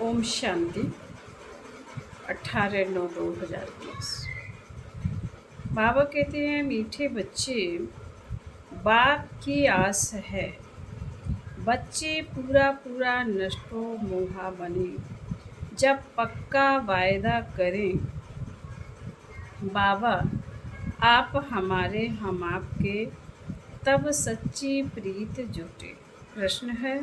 ओम शांति। 18/9/2020। बाबा कहते हैं, मीठे बच्चे, बाप की आस है। बच्चे पूरा पूरा नष्टो मोहा बने। जब पक्का वायदा करें, बाबा आप हमारे हम आपके, तब सच्ची प्रीत जुटे। प्रश्न है,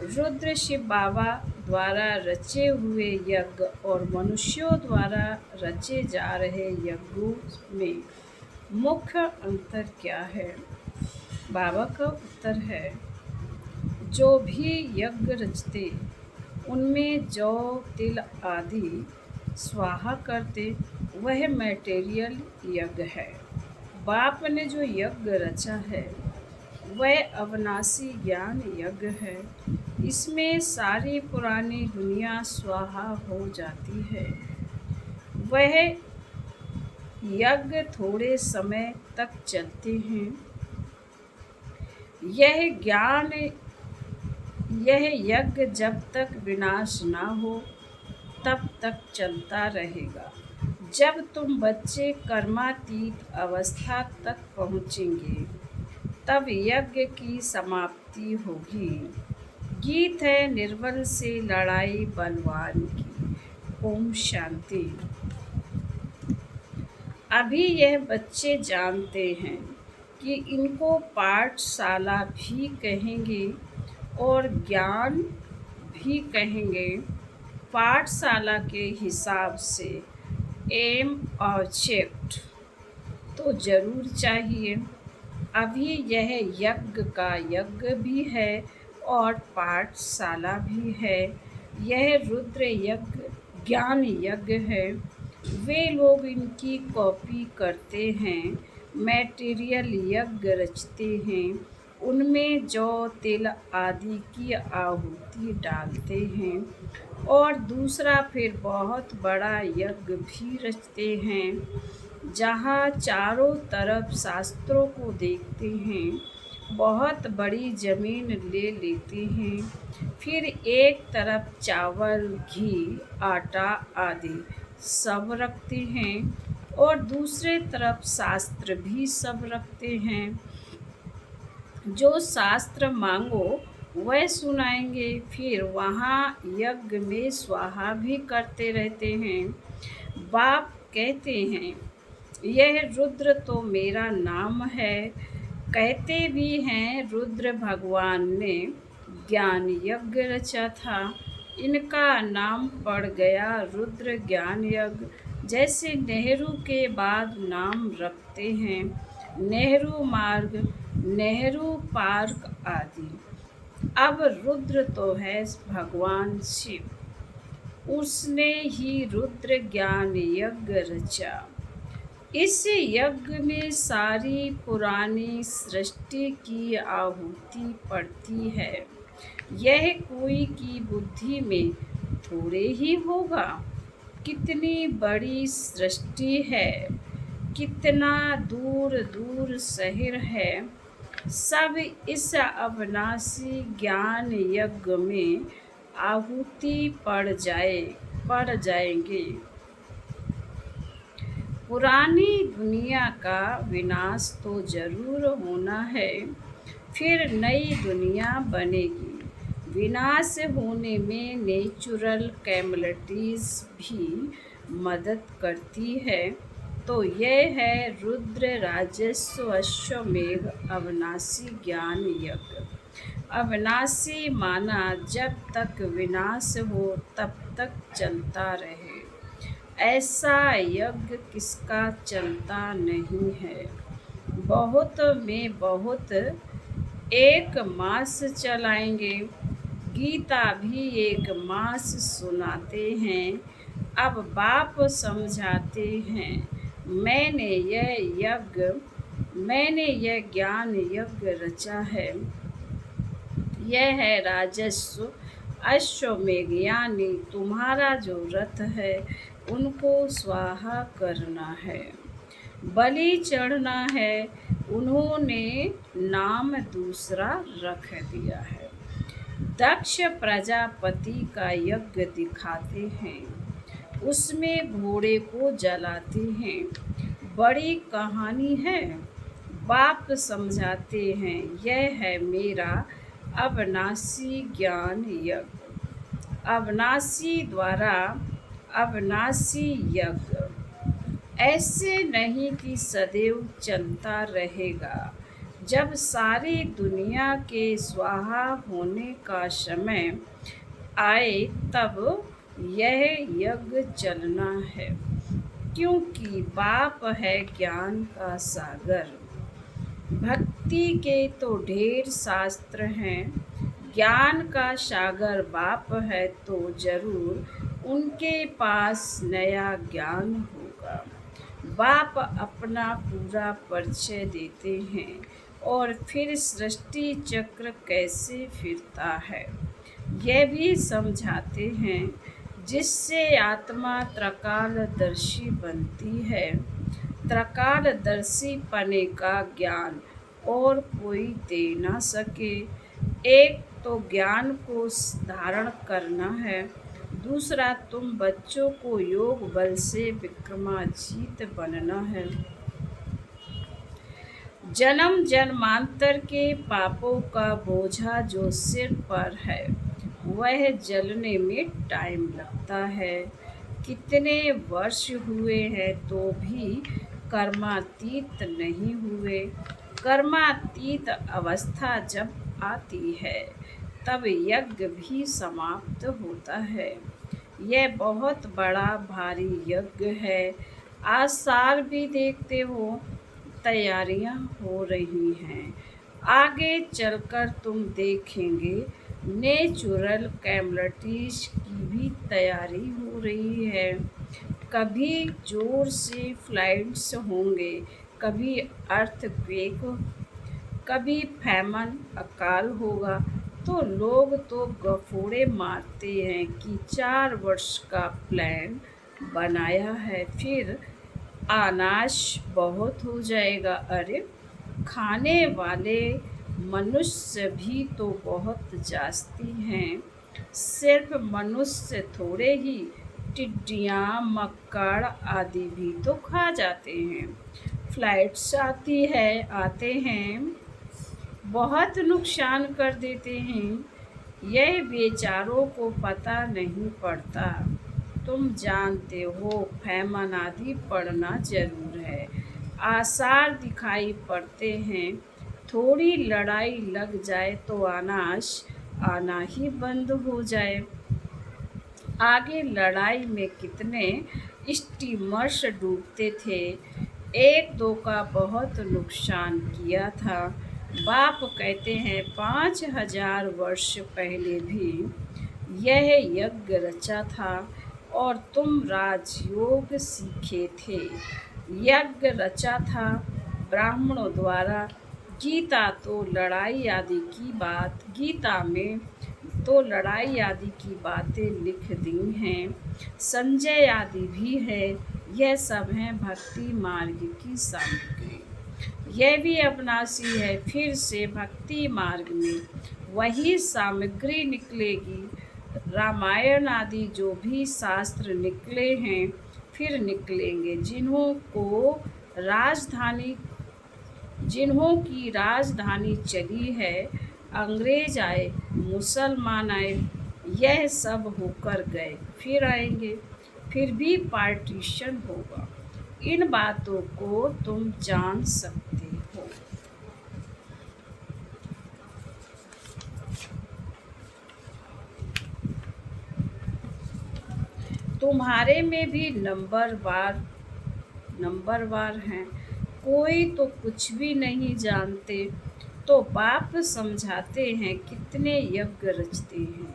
रुद्र शिव बाबा द्वारा रचे हुए यज्ञ और मनुष्यों द्वारा रचे जा रहे यज्ञों में मुख्य अंतर क्या है? बाबा का उत्तर है, जो भी यज्ञ रचते उनमें जौ तिल आदि स्वाहा करते, वह मैटेरियल यज्ञ है। बाप ने जो यज्ञ रचा है वह अविनाशी ज्ञान यज्ञ है। इसमें सारी पुरानी दुनिया स्वाहा हो जाती है। वह यज्ञ थोड़े समय तक चलते हैं। यह यज्ञ जब तक विनाश ना हो तब तक चलता रहेगा। जब तुम बच्चे कर्मातीत अवस्था तक पहुँचेंगे तब यज्ञ की समाप्ति होगी। गीत है निर्बल से लड़ाई बलवान की। ओम शांति। अभी यह बच्चे जानते हैं कि इनको पाठशाला भी कहेंगे और ज्ञान भी कहेंगे। पाठशाला के हिसाब से एम ऑब्जेक्ट तो जरूर चाहिए। अभी यह यज्ञ का यज्ञ भी है और पाठशाला भी है। यह रुद्र यज्ञ ज्ञान यज्ञ है। वे लोग इनकी कॉपी करते हैं, मैटेरियल यज्ञ रचते हैं, उनमें जौ तिल आदि की आहुति डालते हैं और दूसरा फिर बहुत बड़ा यज्ञ भी रचते हैं, जहाँ चारों तरफ शास्त्रों को देखते हैं, बहुत बड़ी जमीन ले लेते हैं, फिर एक तरफ चावल घी आटा आदि सब रखते हैं और दूसरे तरफ शास्त्र भी सब रखते हैं। जो शास्त्र मांगो वह सुनाएंगे। फिर वहाँ यज्ञ में स्वाहा भी करते रहते हैं। बाप कहते हैं, यह रुद्र तो मेरा नाम है। कहते भी हैं रुद्र भगवान ने ज्ञान यज्ञ रचा था, इनका नाम पड़ गया रुद्र ज्ञान यज्ञ। जैसे नेहरू के बाद नाम रखते हैं नेहरू मार्ग, नेहरू पार्क आदि। अब रुद्र तो है भगवान शिव, उसने ही रुद्र ज्ञान यज्ञ रचा। इस यज्ञ में सारी पुरानी सृष्टि की आहुति पड़ती है। यह कोई की बुद्धि में थोड़े ही होगा। कितनी बड़ी सृष्टि है, कितना दूर दूर शहर है, सब इस अविनाशी ज्ञान यज्ञ में आहुति पड़ जाएंगे। पुरानी दुनिया का विनाश तो जरूर होना है, फिर नई दुनिया बनेगी। विनाश होने में नेचुरल कैलेमिटीज भी मदद करती है। तो यह है रुद्र राजस्व अश्वमेघ अविनाशी ज्ञान यज्ञ। अविनाशी माना जब तक विनाश हो तब तक चलता रहे। ऐसा यज्ञ किसका चलता नहीं है। बहुत में बहुत एक मास चलाएंगे। गीता भी एक मास सुनाते हैं। अब बाप समझाते हैं, मैंने यह ज्ञान यज्ञ रचा है। यह है राजस्व अश्वमेघ, यानी तुम्हारा जो रथ है उनको स्वाहा करना है, बलि चढ़ना है। उन्होंने नाम दूसरा रख दिया है। दक्ष प्रजापति का यज्ञ दिखाते हैं, उसमें घोड़े को जलाते हैं। बड़ी कहानी है। बाप समझाते हैं, यह है मेरा अविनाशी ज्ञान यज्ञ। अविनाशी द्वारा अविनाशी यज्ञ। ऐसे नहीं कि सदैव चलता रहेगा। जब सारी दुनिया के स्वाहा होने का समय आए तब यह यज्ञ चलना है, क्योंकि बाप है ज्ञान का सागर। भक्ति के तो ढेर शास्त्र हैं, ज्ञान का सागर बाप है तो जरूर उनके पास नया ज्ञान होगा। बाप अपना पूरा परिचय देते हैं और फिर सृष्टि चक्र कैसे फिरता है यह भी समझाते हैं, जिससे आत्मा त्रकालदर्शी बनती है। त्रकालदर्शी पने का ज्ञान और कोई दे ना सके। एक तो ज्ञान को धारण करना है, दूसरा तुम बच्चों को योग बल से विक्रमाजीत बनना है। जन्म जन्मांतर के पापों का बोझा जो सिर पर है वह जलने में टाइम लगता है। कितने वर्ष हुए हैं तो भी कर्मातीत नहीं हुए। कर्मातीत अवस्था जब आती है तब यज्ञ भी समाप्त होता है। यह बहुत बड़ा भारी यज्ञ है। आसार भी देखते हो, तैयारियां हो रही हैं। आगे चलकर तुम देखेंगे नेचुरल कैमलिटीज की भी तैयारी हो रही है। कभी जोर से फ्लड्स होंगे, कभी अर्थक्वेक, कभी फैमन अकाल होगा। तो लोग तो गफोड़े मारते हैं कि 4 वर्ष का प्लान बनाया है, फिर अनाज बहुत हो जाएगा। अरे खाने वाले मनुष्य भी तो बहुत जास्ती हैं। सिर्फ मनुष्य थोड़े ही, टिड्डियाँ मक्कड़ आदि भी तो खा जाते हैं। फ्लाइट्स आते हैं, बहुत नुकसान कर देते हैं। यह बेचारों को पता नहीं पड़ता। तुम जानते हो फैमन आदि पड़ना जरूर है। आसार दिखाई पड़ते हैं। थोड़ी लड़ाई लग जाए तो अनाज आना ही बंद हो जाए। आगे लड़ाई में कितने स्टीमर्स डूबते थे, एक दो का बहुत नुकसान किया था। बाप कहते हैं 5000 वर्ष पहले भी यह यज्ञ रचा था और तुम राजयोग सीखे थे। यज्ञ रचा था ब्राह्मणों द्वारा। गीता तो लड़ाई आदि की बात गीता में तो लड़ाई आदि की बातें लिख दी हैं। संजय आदि भी है। यह सब है भक्ति मार्ग की सामग्री। यह भी अविनाशी है। फिर से भक्ति मार्ग में वही सामग्री निकलेगी। रामायण आदि जो भी शास्त्र निकले हैं फिर निकलेंगे। जिन्हों की राजधानी चली है, अंग्रेज आए, मुसलमान आए, यह सब होकर गए, फिर आएंगे, फिर भी पार्टीशन होगा। इन बातों को तुम जान सकते हो। तुम्हारे में भी नंबरवार हैं। कोई तो कुछ भी नहीं जानते। तो बाप समझाते हैं कितने यज्ञ रचते हैं।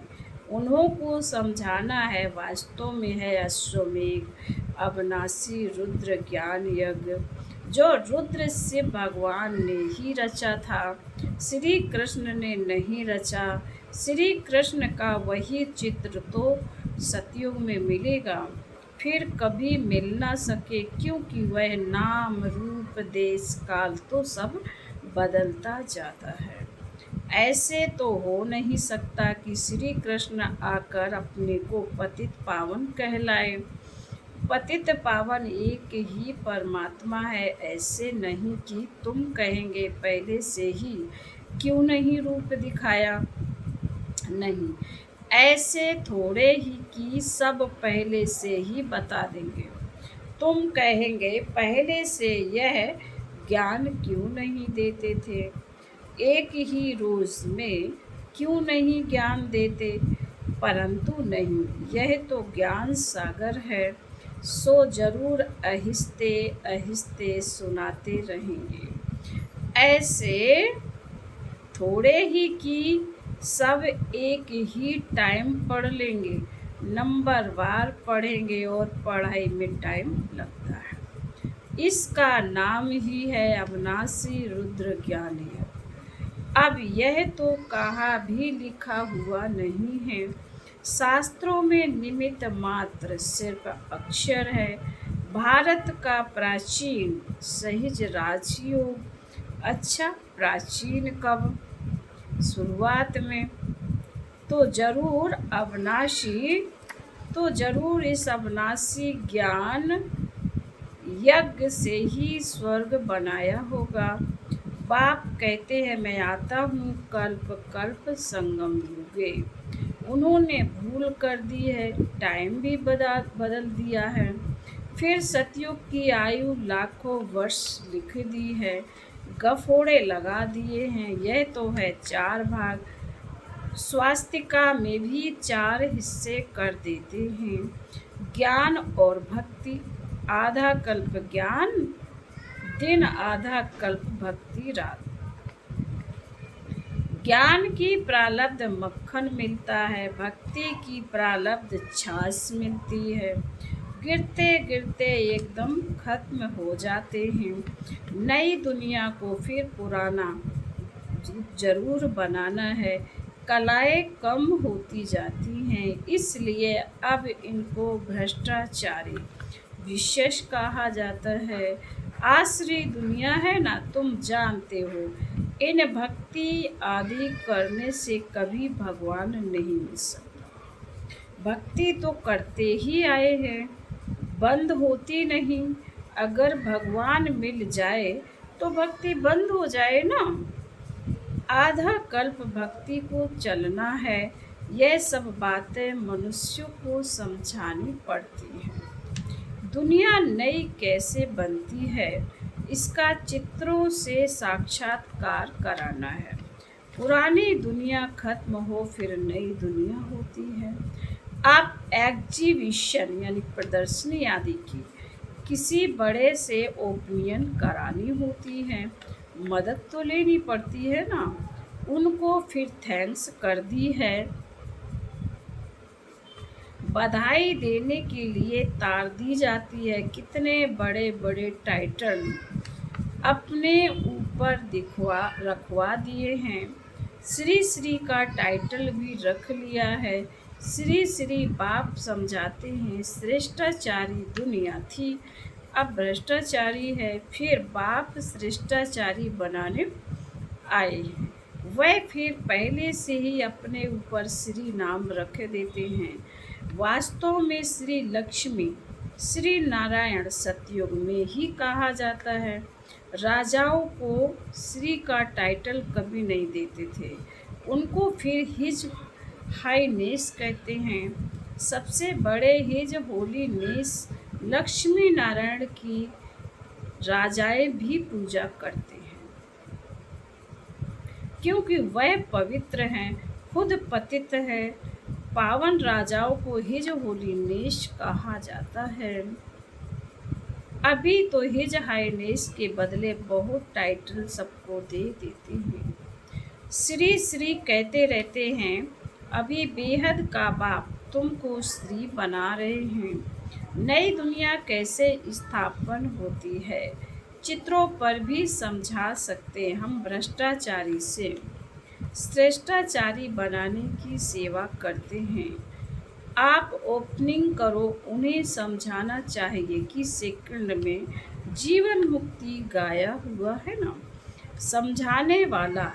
उन्हों को समझाना है। वास्तव में है अश्वमेघ अविनाशी रुद्र ज्ञान यज्ञ, जो रुद्र शिव भगवान ने ही रचा था। श्री कृष्ण ने नहीं रचा। श्री कृष्ण का वही चित्र तो सतयुग में मिलेगा, फिर कभी मिल ना सके, क्योंकि वह नाम रूप देश काल तो सब बदलता जाता है। ऐसे तो हो नहीं सकता कि श्री कृष्ण आकर अपने को पतित पावन कहलाए। पतित पावन एक ही परमात्मा है। ऐसे नहीं कि तुम कहेंगे पहले से ही क्यों नहीं रूप दिखाया। नहीं, ऐसे थोड़े ही कि सब पहले से ही बता देंगे। तुम कहेंगे पहले से यह ज्ञान क्यों नहीं देते थे, एक ही रोज में क्यों नहीं ज्ञान देते। परंतु नहीं, यह तो ज्ञान सागर है, सो जरूर आहिस्ते आहिस्ते सुनाते रहेंगे। ऐसे थोड़े ही कि सब एक ही टाइम पढ़ लेंगे, नंबर वार पढ़ेंगे और पढ़ाई में टाइम लगता है। इसका नाम ही है अविनाशी रुद्र ज्ञानी। अब यह तो कहा भी लिखा हुआ नहीं है, शास्त्रों में निमित्त मात्र सिर्फ अक्षर है। भारत का प्राचीन सहज राजयोग। अच्छा, प्राचीन कब? शुरुआत में। तो जरूर अविनाशी, तो जरूर इस अविनाशी ज्ञान यज्ञ से ही स्वर्ग बनाया होगा। बाप कहते हैं मैं आता हूँ कल्प कल्प संगम युगे। उन्होंने भूल कर दी है, टाइम भी बदल दिया है। फिर सतयुग की आयु लाखों वर्ष लिख दी है, गफोड़े लगा दिए हैं। यह तो है 4 भाग, स्वास्तिका में भी 4 हिस्से कर देते हैं। ज्ञान और भक्ति, आधा कल्प ज्ञान दिन, आधा कल्प भक्ति रात। ज्ञान की प्रारब्ध मक्खन मिलता है, भक्ति की प्रारब्ध छाछ मिलती है। गिरते गिरते एकदम खत्म हो जाते हैं। नई दुनिया को फिर पुराना जरूर बनाना है। कलाएं कम होती जाती हैं, इसलिए अब इनको भ्रष्टाचारी विशेष कहा जाता है। आसरी दुनिया है ना, तुम जानते हो। इन भक्ति आदि करने से कभी भगवान नहीं मिल सकता। भक्ति तो करते ही आए हैं, बंद होती नहीं। अगर भगवान मिल जाए तो भक्ति बंद हो जाए ना। आधा कल्प भक्ति को चलना है। यह सब बातें मनुष्यों को समझानी पड़ती हैं। दुनिया नई कैसे बनती है, इसका चित्रों से साक्षात्कार कराना है। पुरानी दुनिया खत्म हो फिर नई दुनिया होती है। आप एग्जीबिशन यानी प्रदर्शनी आदि की किसी बड़े से ओपिनियन करानी होती है, मदद तो लेनी पड़ती है ना। उनको फिर थैंक्स कर दी है, बधाई देने के लिए तार दी जाती है। कितने बड़े बड़े टाइटल अपने ऊपर रखवा दिए हैं। श्री श्री का टाइटल भी रख लिया है। श्री श्री बाप समझाते हैं श्रेष्ठाचारी दुनिया थी, अब भ्रष्टाचारी है। फिर बाप श्रेष्ठाचारी बनाने आए हैं। वह फिर पहले से ही अपने ऊपर श्री नाम रख देते हैं। वास्तव में श्री लक्ष्मी श्री नारायण सतयुग में ही कहा जाता है। राजाओं को श्री का टाइटल कभी नहीं देते थे, उनको फिर हिज हाईनेस कहते हैं। सबसे बड़े हिज होली नेस लक्ष्मी नारायण की राजाएं भी पूजा करते हैं, क्योंकि वह पवित्र हैं, खुद पतित है। पावन राजाओं को हिज होलीनेस कहा जाता है। अभी तो हिज हाईनेस के बदले बहुत टाइटल सबको दे देते हैं। श्री श्री कहते रहते हैं। अभी बेहद का बाप तुमको श्री बना रहे हैं। नई दुनिया कैसे स्थापन होती है, चित्रों पर भी समझा सकते। हम भ्रष्टाचारी से श्रेष्ठाचारी बनाने की सेवा करते हैं। आप ओपनिंग करो, उन्हें समझाना चाहिए कि सेकंड में जीवन मुक्ति गाया हुआ है ना। समझाने वाला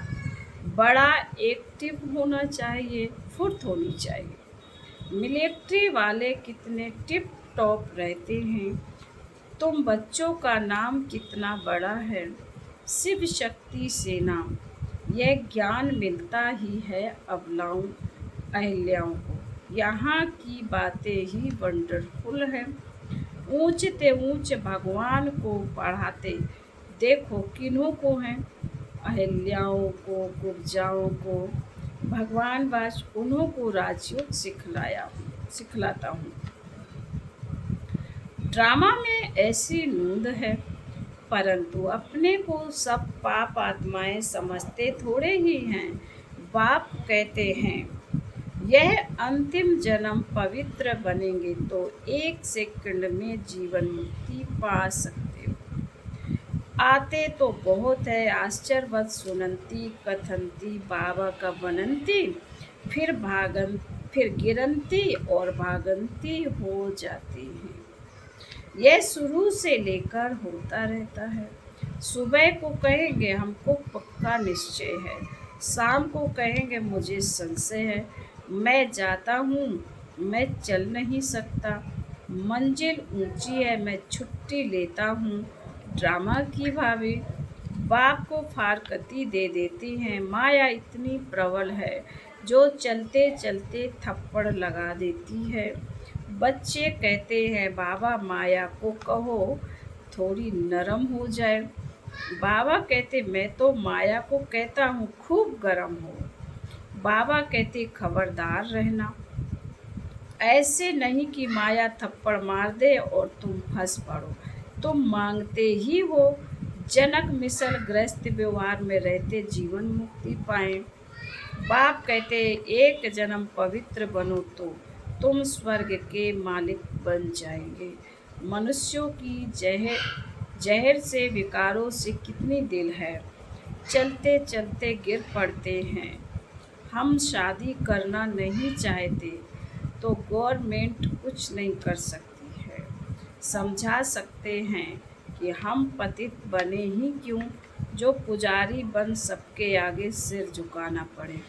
बड़ा एक्टिव होना चाहिए, फुर्त होनी चाहिए। मिलिट्री वाले कितने टिप टॉप रहते हैं। तुम बच्चों का नाम कितना बड़ा है। शिव शक्ति सेना, यह ज्ञान मिलता ही है अबलाओं अहिल्याओं को। यहाँ की बातें ही वंडरफुल हैं। ऊंचते ऊंच भगवान को पढ़ाते देखो किन्हों को हैं। अहिल्याओं को, कुब्जाओं को। भगवान वाच उन्हों को राजयोग सिखलाता हूँ। ड्रामा में ऐसी नूंद है, परंतु अपने को सब पाप आत्माएं समझते थोड़े ही हैं। बाप कहते हैं यह अंतिम जन्म पवित्र बनेंगे तो 1 सेकंड में जीवन मुक्ति पा सकते हो। आते तो बहुत है, आश्चर्यवत सुनंती कथंती बाबा का बनंती, फिर गिरंती और भागंती हो जाती हैं। यह शुरू से लेकर होता रहता है। सुबह को कहेंगे हमको पक्का निश्चय है, शाम को कहेंगे मुझे संशय है, मैं जाता हूँ, मैं चल नहीं सकता, मंजिल ऊंची है, मैं छुट्टी लेता हूँ। ड्रामा की भाभी बाप को फारकती दे देती हैं। माया इतनी प्रबल है जो चलते चलते थप्पड़ लगा देती है। बच्चे कहते हैं बाबा माया को कहो थोड़ी नरम हो जाए। बाबा कहते मैं तो माया को कहता हूँ खूब गरम हो। बाबा कहते खबरदार रहना, ऐसे नहीं कि माया थप्पड़ मार दे और तुम फंस पड़ो। तुम मांगते ही हो। जनक मिसल ग्रस्त व्यवहार में रहते जीवन मुक्ति पाएं। बाप कहते एक जन्म पवित्र बनो तो तुम स्वर्ग के मालिक बन जाएंगे। मनुष्यों की जहर से विकारों से कितनी दिल है, चलते चलते गिर पड़ते हैं। हम शादी करना नहीं चाहते तो गवर्नमेंट कुछ नहीं कर सकती है। समझा सकते हैं कि हम पतित बने ही क्यों, जो पुजारी बन सबके आगे सिर झुकाना पड़े।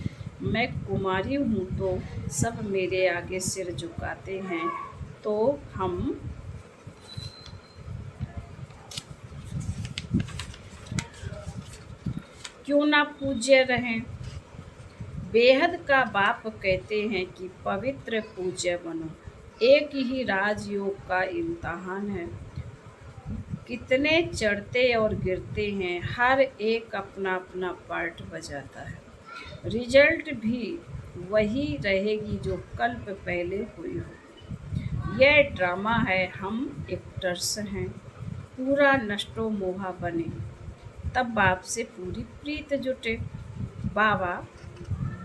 मैं कुमारी हूँ तो सब मेरे आगे सिर झुकाते हैं, तो हम क्यों ना पूज्य रहें। बेहद का बाप कहते हैं कि पवित्र पूज्य बनो। एक ही राजयोग का इम्तहान है, कितने चढ़ते और गिरते हैं, हर एक अपना अपना पार्ट बजाता है। रिजल्ट भी वही रहेगी जो कल्प पहले हुई हो। यह ड्रामा है, हम एक्टर्स हैं। पूरा नष्टो मोहा बने तब बाप से पूरी प्रीत जुटे। बाबा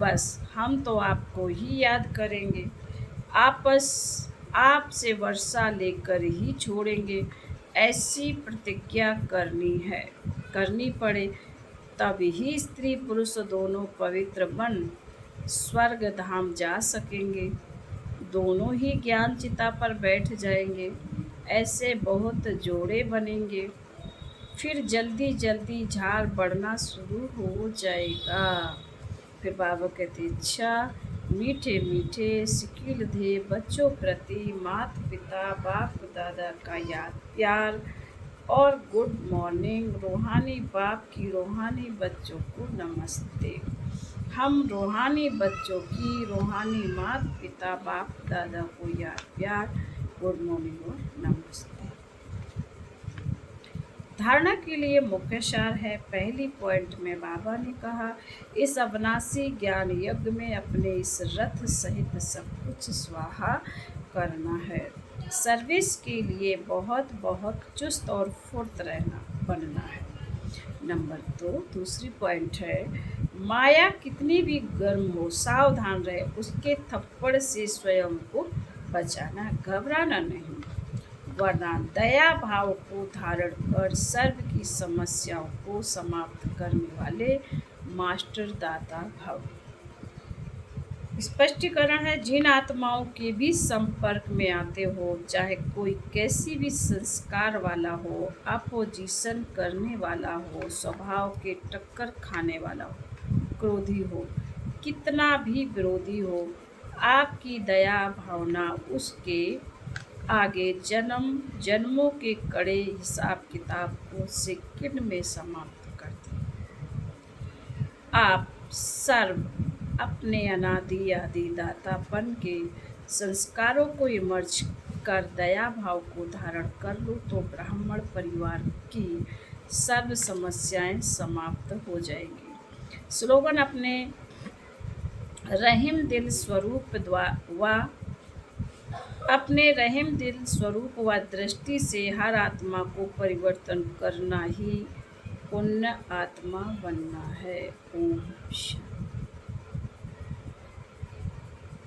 बस हम तो आपको ही याद करेंगे, आपस आपसे वर्षा लेकर ही छोड़ेंगे। ऐसी प्रतिज्ञा करनी पड़े, तब ही स्त्री पुरुष दोनों पवित्र बन स्वर्ग धाम जा सकेंगे। दोनों ही ज्ञान चिता पर बैठ जाएंगे। ऐसे बहुत जोड़े बनेंगे, फिर जल्दी जल्दी झाड़ बढ़ना शुरू हो जाएगा। फिर बाबा कहते अच्छा, मीठे मीठे सिकिल दे बच्चों प्रति माता पिता बाप दादा का याद प्यार और गुड मॉर्निंग। रूहानी बाप की रूहानी बच्चों को नमस्ते। हम रूहानी बच्चों की रूहानी माता पिता बाप दादा को याद प्यार, गुड मॉर्निंग और नमस्ते। धारणा के लिए मुख्य सार है। पहली पॉइंट में बाबा ने कहा इस अविनाशी ज्ञान यज्ञ में अपने इस रथ सहित सब कुछ स्वाहा करना है। सर्विस के लिए बहुत बहुत चुस्त और फुर्त बनना है। नंबर 2 दूसरी पॉइंट है, माया कितनी भी गर्म हो सावधान रहे, उसके थप्पड़ से स्वयं को बचाना, घबराना नहीं। वरदान दया भाव को धारण कर सर्व की समस्याओं को समाप्त करने वाले मास्टर दाता भव। स्पष्टीकरण है, जिन आत्माओं के भी संपर्क में आते हो, चाहे कोई कैसी भी संस्कार वाला हो, अपोजिशन करने वाला हो, स्वभाव के टक्कर खाने वाला हो, क्रोधी हो, कितना भी विरोधी हो, आपकी दया भावना उसके आगे जन्म जन्मों के कड़े हिसाब किताब को सेकंड में समाप्त कर दें। आप सर्व अपने अनादि आदि दातापन के संस्कारों को इमर्ज कर दया भाव को धारण कर लो तो ब्राह्मण परिवार की सर्व समस्याएं समाप्त हो जाएंगी। स्लोगन अपने रहीम दिल स्वरूप अपने रहीम दिल स्वरूप व दृष्टि से हर आत्मा को परिवर्तन करना ही पुण्य आत्मा बनना है। ओम शांति।